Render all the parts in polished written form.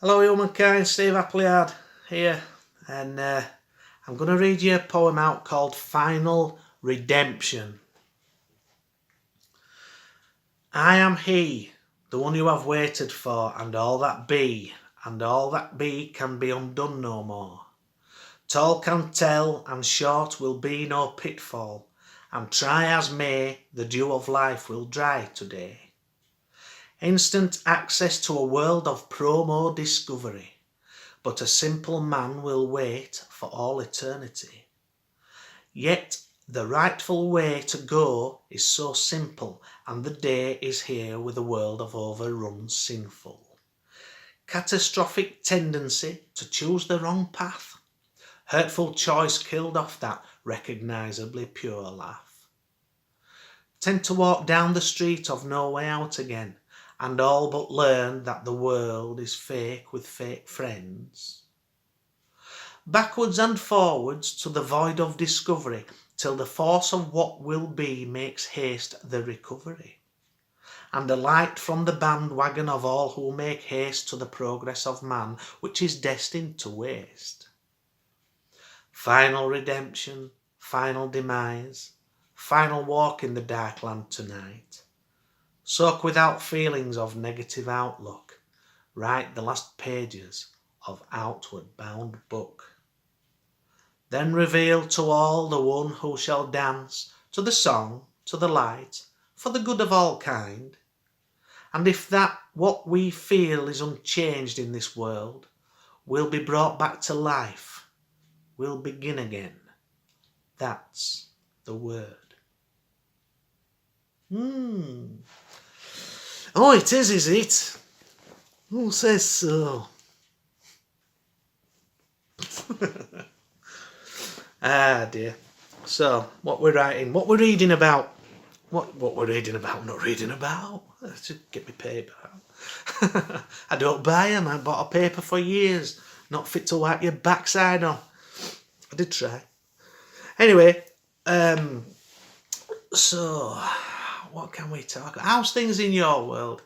Hello humankind, Steve Appleyard here, and I'm going to read you a poem out called Final Redemption. I am he, the one you have waited for, and all that be can be undone no more. Tall can tell, and short will be no pitfall, and try as may, the dew of life will dry today. Instant access to a world of promo discovery, but a simple man will wait for all eternity. Yet the rightful way to go is so simple, and the day is here with a world of overrun sinful. Catastrophic tendency to choose the wrong path. Hurtful choice killed off that recognisably pure laugh. Tend to walk down the street of no way out again, and all but learn that the world is fake with fake friends. Backwards and forwards to the void of discovery, till the force of what will be makes haste the recovery, and alight from the bandwagon of all who make haste to the progress of man, which is destined to waste. Final redemption, final demise, final walk in the dark land tonight. Soak without feelings of negative outlook, write the last pages of outward bound book. Then reveal to all the one who shall dance to the song, to the light, for the good of all kind. And if that what we feel is unchanged in this world, we'll be brought back to life, we'll begin again. That's the word. Oh, it is it? Who says so? Ah dear. So, what we're writing, what we're reading about, what we're reading about, not reading about. Let's just get my paper out. I don't buy them. I bought a paper for years. Not fit to wipe your backside on. I did try. Anyway, so what can we talk about? How's things in your world,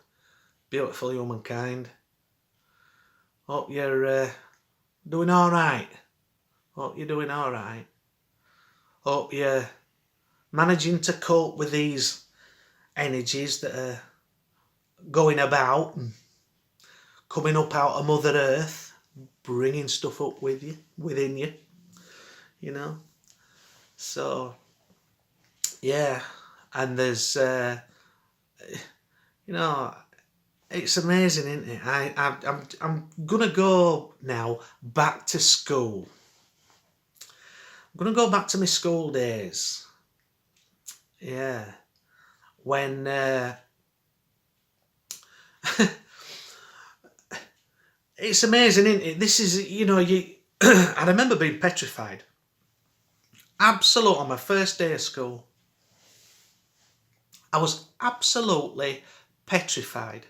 beautiful humankind? Hope you're doing all right. Hope you're doing all right. Hope you're managing to cope with these energies that are going about and coming up out of Mother Earth, bringing stuff up with you, within you, you know. So, yeah, and there's, you know, it's amazing, isn't it? I'm gonna go now back to school. I'm gonna go back to my school days. Yeah, when it's amazing, isn't it? This is, you know, I remember being petrified. Absolute on my first day of school. I was absolutely petrified.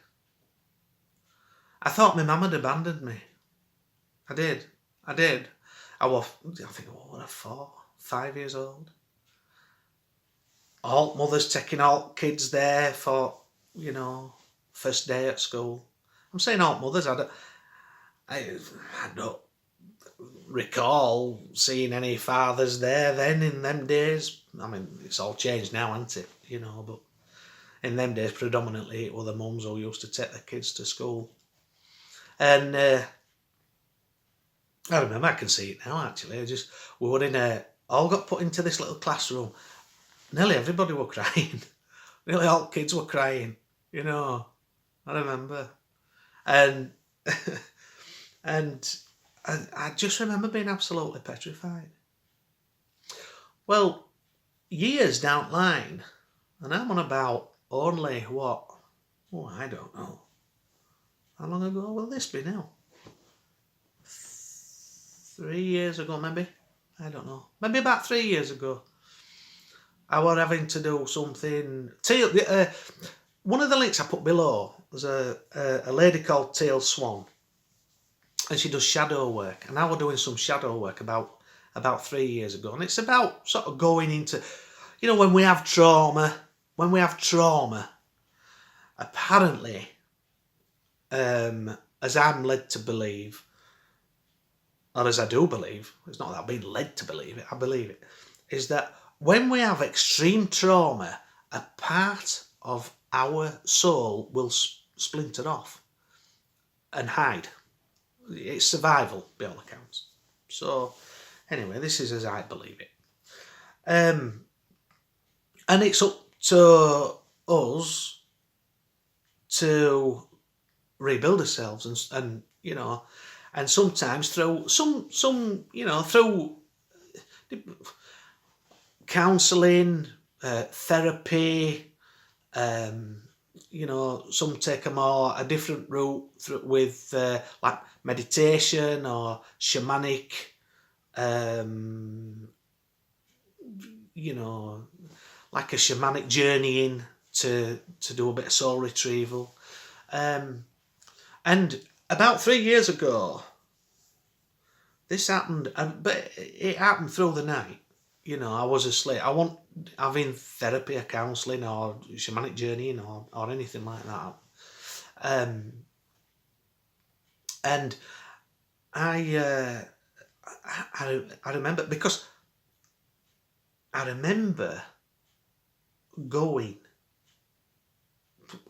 I thought my mum had abandoned me. I did. I think I was 4, 5 years old. Alt mothers taking alt kids there for, you know, first day at school. I'm saying alt mothers. I don't recall seeing any fathers there then in them days. I mean, it's all changed now, hasn't it? You know, but in them days, predominantly, it were the mums who used to take their kids to school. And I remember, I can see it now, actually. We were all got put into this little classroom. Nearly everybody were crying. Nearly all kids were crying, you know. I remember. And and I just remember being absolutely petrified. Well, years down the line, and I'm on about only what? Oh, I don't know. How long ago will this be now? 3 years ago, maybe? I don't know. Maybe about 3 years ago. I was having to do something. One of the links I put below was a lady called Teal Swan, and she does shadow work. And I was doing some shadow work about 3 years ago, and it's about sort of going into, you know, when we have trauma. Apparently, a as I'm led to believe, or as I do believe, it's not that I've been led to believe it, I believe it, is that when we have extreme trauma, a part of our soul will splinter off and hide. It's survival, by all accounts. So, anyway, this is as I believe it. And it's up to us to rebuild ourselves and you know, and sometimes through through counselling, therapy, some take a different route with like meditation or shamanic, like a shamanic journeying to do a bit of soul retrieval. And about 3 years ago, this happened, but it happened through the night. I was asleep. I wasn't having therapy or counselling or shamanic journeying or anything like that. And I remember, because I remember going,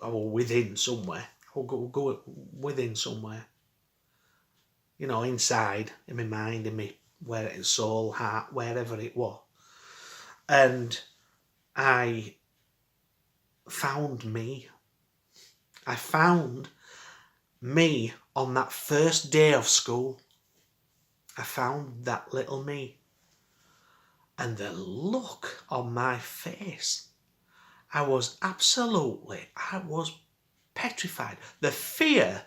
or within somewhere, go within somewhere, inside, in my mind, in my soul, heart, wherever it was. And I found me. I found me on that first day of school. I found that little me. And the look on my face, I was petrified. The fear,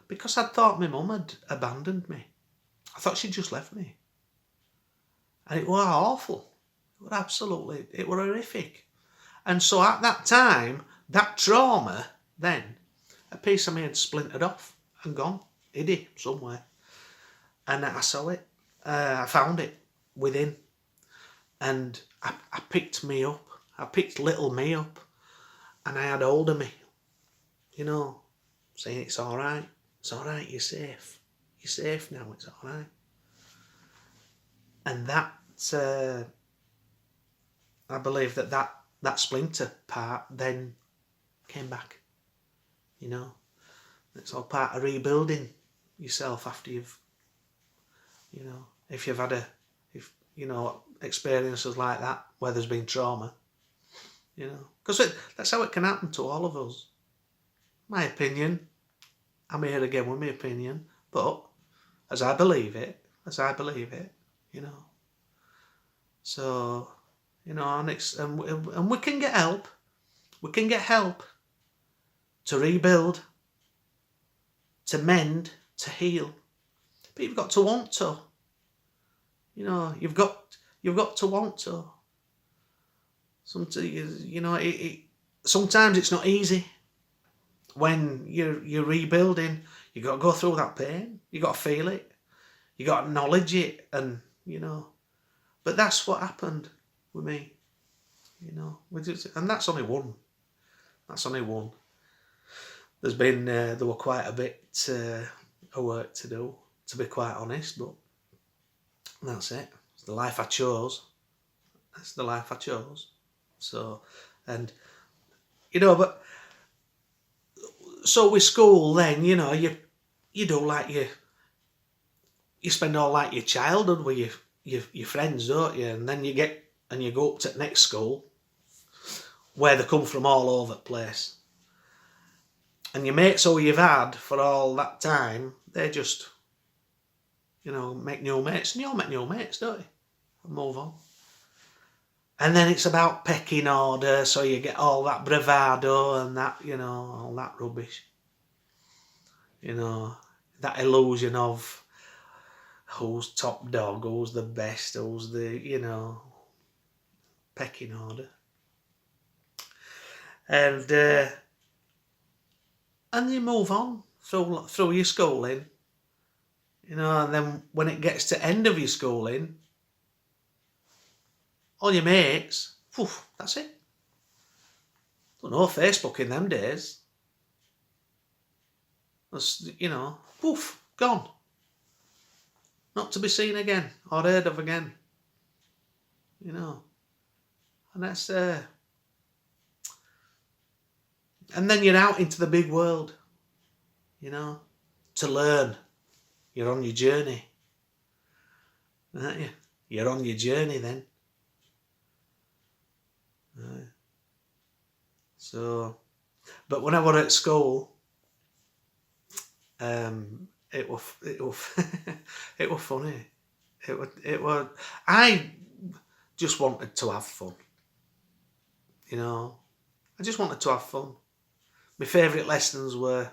because I thought my mum had abandoned me. I thought she'd just left me. And it was awful. It was horrific. And so at that time, that trauma, then, a piece of me had splintered off and gone, hid somewhere. And I saw it. I found it within. And I picked me up. I picked little me up. And I had hold of me. Saying it's all right. It's all right, you're safe. You're safe now, it's all right. And that, I believe that splinter part then came back. It's all part of rebuilding yourself after you've, if you've had experiences like that where there's been trauma, because that's how it can happen to all of us. My opinion, I'm here again with my opinion, but as I believe it, So, and we can get help. We can get help to rebuild, to mend, to heal. But you've got to want to. You've got to want to. Sometimes it's not easy. When you're rebuilding, you got to go through that pain. You got to feel it. You got to acknowledge it, and But that's what happened with me. And that's only one. That's only one. There were quite a bit of work to do, to be quite honest. But that's it. It's the life I chose. That's the life I chose. So, and but. So with school then, you do like you spend all like your childhood with your friends, don't you? And then you go up to the next school where they come from all over the place. And your mates who you've had for all that time, they just, make new mates. And you all make new mates, don't you? And move on. And then it's about pecking order, so you get all that bravado and that, all that rubbish. That illusion of who's top dog, who's the best, who's the, pecking order. And you move on through your schooling, and then when it gets to end of your schooling, all your mates, that's it. Don't know Facebook in them days. That's, you know, poof, gone. Not to be seen again or heard of again. You know. And that's and then you're out into the big world, you know, to learn. You're on your journey, aren't you? You're on your journey then. So, but when I was at school, it was it was funny. It was. I just wanted to have fun. You know, I just wanted to have fun. My favourite lessons were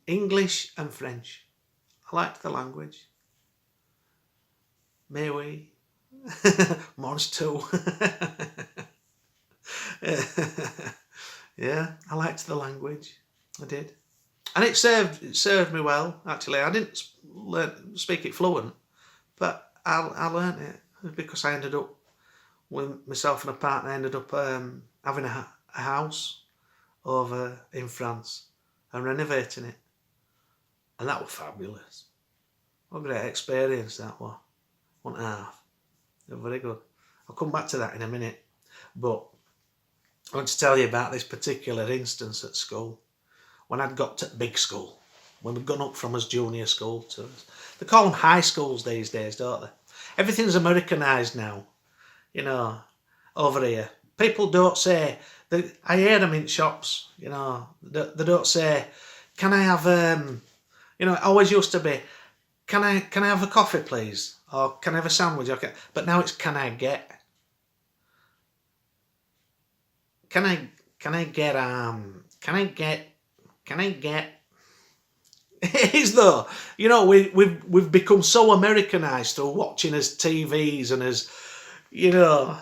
English and French. I liked the language. Mais oui. Mons too. Yeah, I liked the language. I did. And it served me well, actually. I didn't speak it fluent, but I learnt it because I ended up, with myself and a partner, ended up having a house over in France and renovating it. And that was fabulous. What a great experience that was. 1.5. It was very good. I'll come back to that in a minute. But I want to tell you about this particular instance at school. When I'd got to big school, when we'd gone up from us junior school to us. They call them high schools these days, don't they? Everything's Americanised now, you know, over here. People don't say, I hear them in shops, you know, they don't say, can I have, you know, it always used to be, can I have a coffee please? Or can I have a sandwich? Okay. But now it's, can I get, it is though, you know, we've become so Americanized through watching as TVs and as, you know,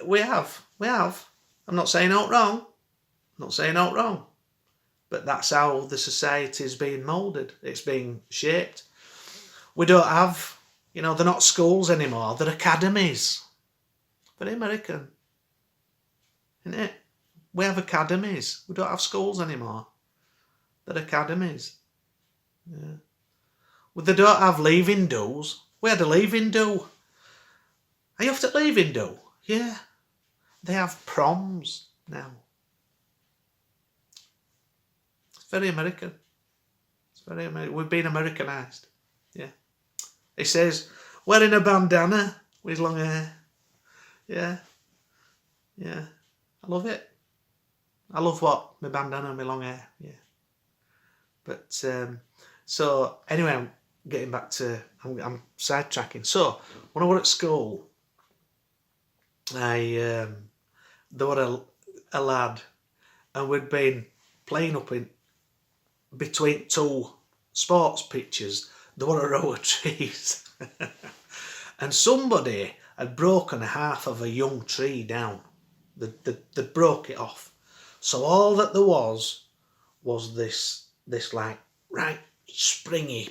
we have. I'm not saying out wrong. But that's how the society is being moulded. It's being shaped. We don't have, you know, they're not schools anymore. They're academies. Very American, isn't it? We have academies. We don't have schools anymore. They're academies. Yeah. Well, they don't have leaving do's. We had a leaving do. Are you off to leaving do? Yeah. They have proms now. It's very American. We've been Americanised. Yeah. He says, wearing a bandana with long hair. Yeah. Yeah. I love it. I love what? My bandana and my long hair. Yeah. But, so, anyway, I'm getting back to, I'm sidetracking. So, when I was at school, there were a lad, and we'd been playing up in between two sports pitches. There were a row of trees. And somebody had broken half of a young tree down. They broke it off. So all that there was this like right springy,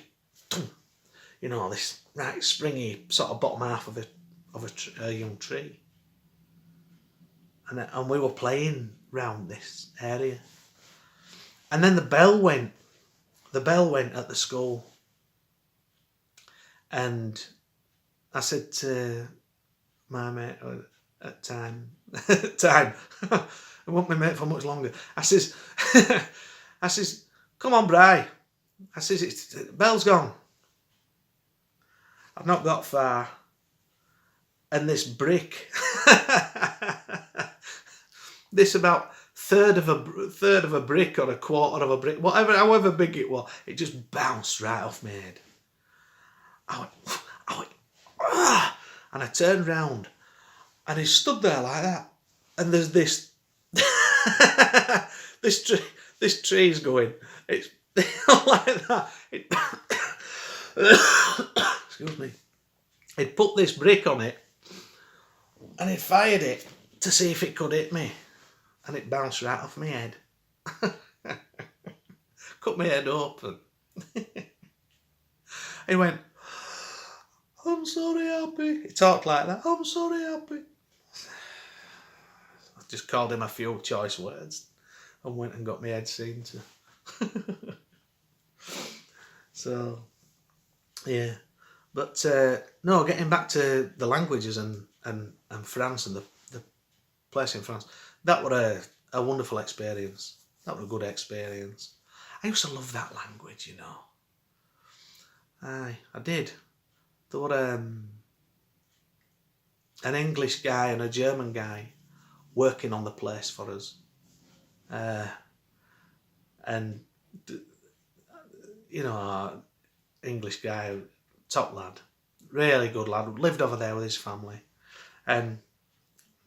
you know, this right springy sort of bottom half of a young tree. And we were playing round this area. And then the bell went at the school. And I said to my mate at time, I won't be mate for much longer. I says, come on, Bri. I says, bell's gone. I've not got far. And this brick, this about third of a brick or a quarter of a brick, however big it was, it just bounced right off my head. I went, ah! And I turned round, and he stood there like that. And there's this, this tree's going. It's like that. Excuse me. He'd put this brick on it, and he fired it to see if it could hit me, and it bounced right off my head. Cut my head open. He went, I'm sorry, Happy. He talked like that. I'm sorry, Happy. I just called him a few choice words and went and got my head seen to. So, yeah. But no, getting back to the languages and France and the place in France, that were a wonderful experience. That was a good experience. I used to love that language, you know. I did. There were an English guy and a German guy working on the place for us. And, you know, English guy, top lad, really good lad, lived over there with his family. And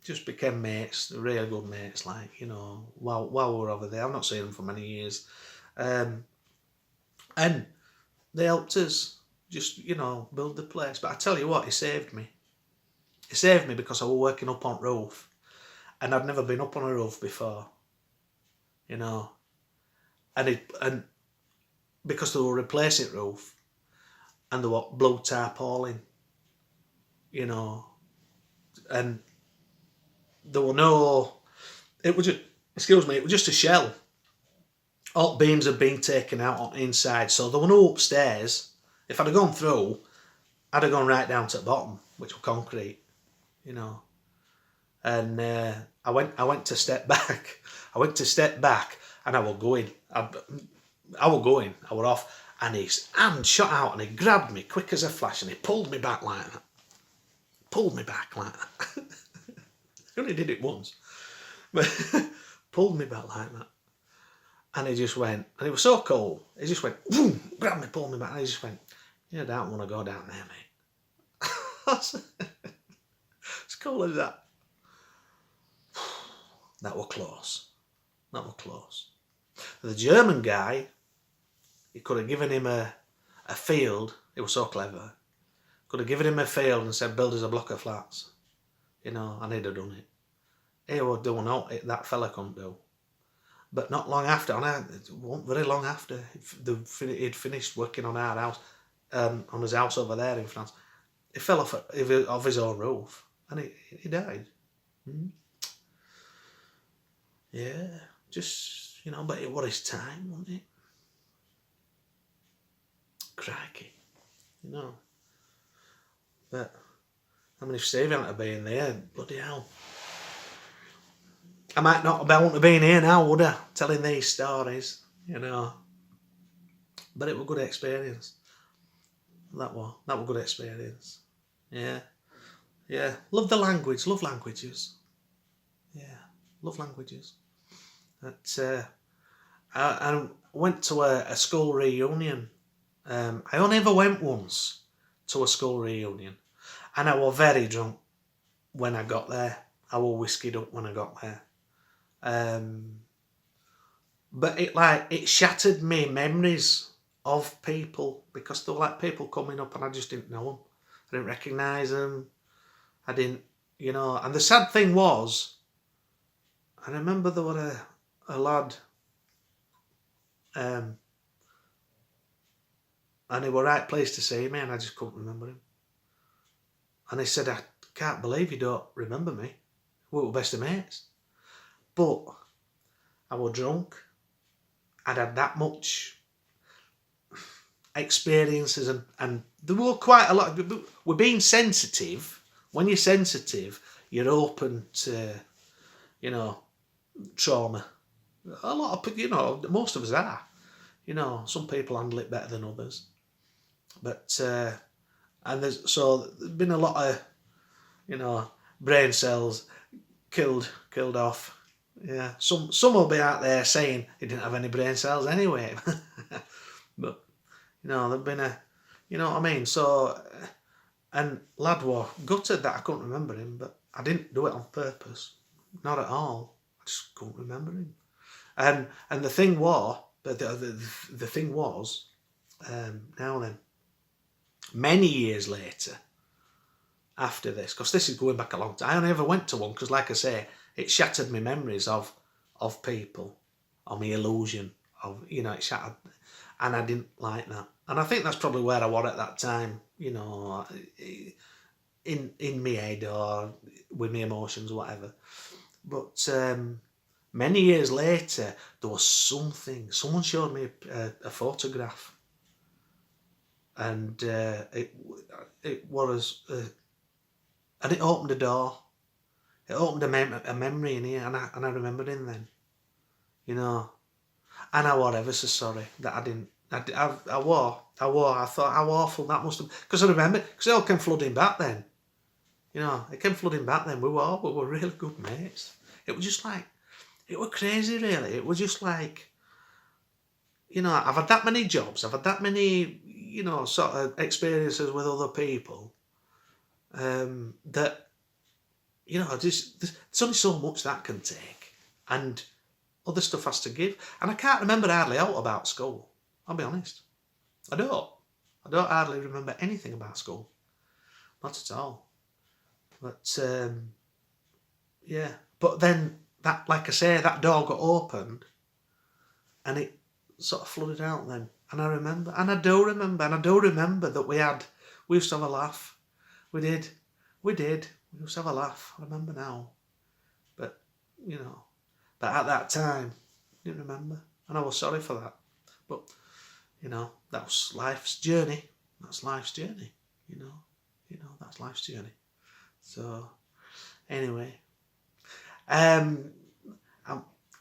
just became mates, really good mates, like, you know, while we were over there. I've not seen them for many years. And they helped us just, you know, build the place. But I tell you what, he saved me. He saved me because I was working up on roof. And I'd never been up on a roof before, you know. And because they were replacing roof and they were blue tarpaulin, you know. And there were no, it was just, excuse me, it was just a shell. All beams had been taken out on the inside, so there were no upstairs. If I'd have gone through, I'd have gone right down to the bottom, which were concrete, you know. And I went to step back. I went to step back, and I was going. I was off, and his hand shot out, and he grabbed me quick as a flash, and he pulled me back like that. Pulled me back like that. I only did it once, but pulled me back like that. And he just went, and it was so cold, he just went, boom, grabbed me, pulled me back, and he just went, "You don't want to go down there, mate." As cold as that. That were close. That were close. The German guy, he could have given him a field, he was so clever, could have given him a field and said, "Build us a block of flats," you know, and he'd have done it. He was doing what that fella couldn't do. But not long after, it wasn't very long after, he'd finished working on our house, on his house over there in France. He fell off his own roof, and he died. Yeah, just, you know, but it was his time, wasn't it? Crikey, you know. But, I mean, if Steve hadn't been there, bloody hell, I might not have been here now, would I? Telling these stories, you know. But it was a good experience. That was a good experience. Yeah. Yeah. Love the language. Love languages. Yeah. Love languages. But, I went to a school reunion. I only ever went once to a school reunion. And I was very drunk when I got there. I was whiskied up when I got there. But it shattered me memories of people, because there were like people coming up and I just didn't know them. I didn't recognise them. I didn't, you know. And the sad thing was, I remember there were a lad, and he was right pleased to see me, and I just couldn't remember him. And he said, "I can't believe you don't remember me. We were best of mates." But I was drunk. I'd had that much experiences, and there were quite a lot. We're being sensitive. When you're sensitive, you're open to, you know, trauma. A lot of, you know, most of us are. You know, some people handle it better than others. But, and there's been a lot of, you know, brain cells killed off. Yeah, some will be out there saying he didn't have any brain cells anyway. But, you know, there've been you know what I mean? So, and lad was gutted that I couldn't remember him, but I didn't do it on purpose. Not at all. I just couldn't remember him. And the thing was, the thing was, now then, many years later, after this, because this is going back a long time, I only ever went to one because, like I say, it shattered my memories of people, or my illusion of, you know, it shattered, and I didn't like that. And I think that's probably where I was at that time, you know, in my head or with my emotions or whatever. But many years later, there was something. Someone showed me a photograph and it was, and it opened a door. It opened a memory in here, and I remembered him then, you know. And I were ever so sorry that I didn't. I were. I thought how awful that must have. Because I remember, because it all came flooding back then. You know, it came flooding back then. We were really good mates. It was just like, it was crazy, really. It was just like, you know, I've had that many jobs. I've had that many, you know, sort of experiences with other people. That, you know, there's only so much that can take, and other stuff has to give. And I can't remember hardly out about school. I'll be honest. I don't hardly remember anything about school. Not at all. But, yeah. But then, that, like I say, that door got opened, and it sort of flooded out then. And I remember, and I do remember that we used to have a laugh. We did. We used to have a laugh. I remember now. But, you know, but at that time, I didn't remember. And I was sorry for that. But, you know, that was life's journey. That's life's journey, you know. You know, that's life's journey. So, anyway. I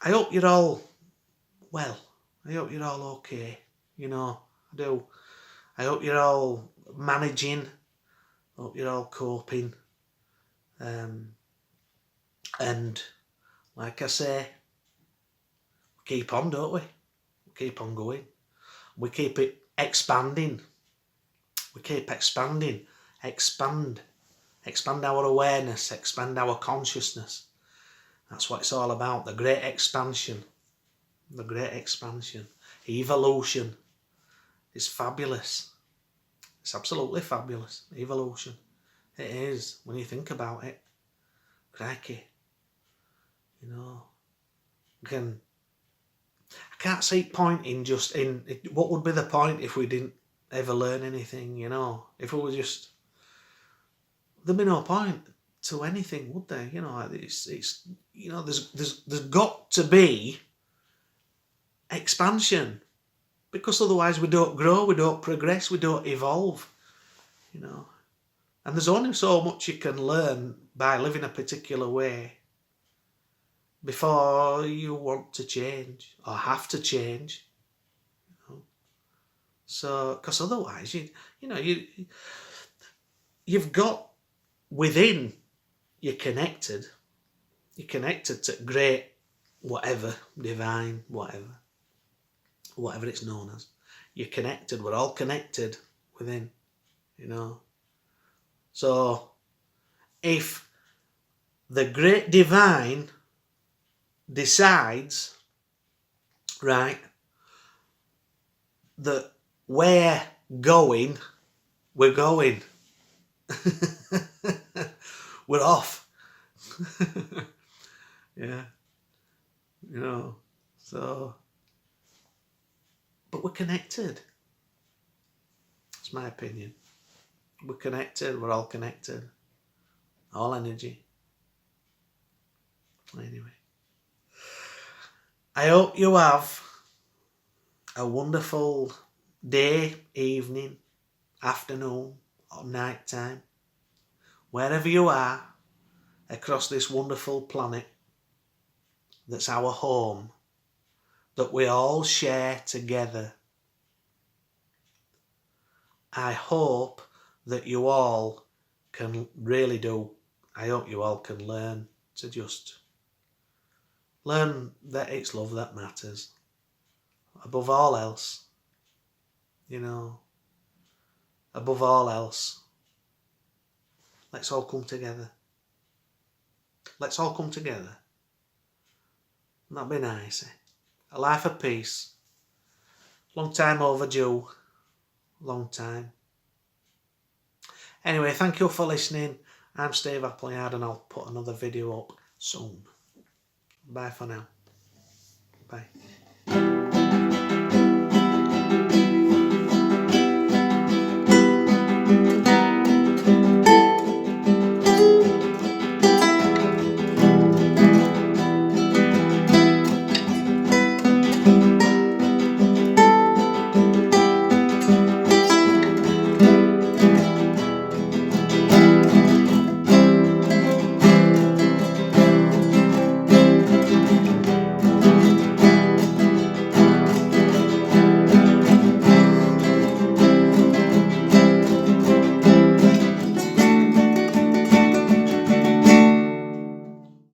hope you're all well. I hope you're all okay. You know, I do. I hope you're all managing. I hope you're all coping. And like I say, we keep on, don't we? We keep on going. We keep it expanding. We keep expanding. Expand our awareness, expand our consciousness. That's what it's all about, the great expansion. The great expansion. Evolution is fabulous. It's absolutely fabulous. Evolution. It is, when you think about it. Crikey. You know. I can't see point in just in, what would be the point if we didn't ever learn anything, you know? If we were just, there'd be no point to anything, would there? You know, it's you know, there's got to be expansion, because otherwise we don't grow, we don't progress, we don't evolve, you know. And there's only so much you can learn by living a particular way before you want to change or have to change, you know. So, because otherwise, you've got within, you're connected to great whatever, divine, whatever it's known as. You're connected, we're all connected within, you know. So if the great divine decides, right, that we're going. We're off. Yeah. You know, so, but we're connected. That's my opinion. We're connected, we're all connected. All energy. Anyway. I hope you have a wonderful day, evening, afternoon, or night time. Wherever you are across this wonderful planet that's our home, that we all share together. I hope that you all can really do. I hope you all can learn to just learn that it's love that matters. Above all else, you know, above all else, let's all come together. Let's all come together. That'd be nice, eh? A life of peace. Long time overdue. Long time. Anyway, thank you for listening. I'm Steve Appleyard, and I'll put another video up soon. Bye for now. Bye.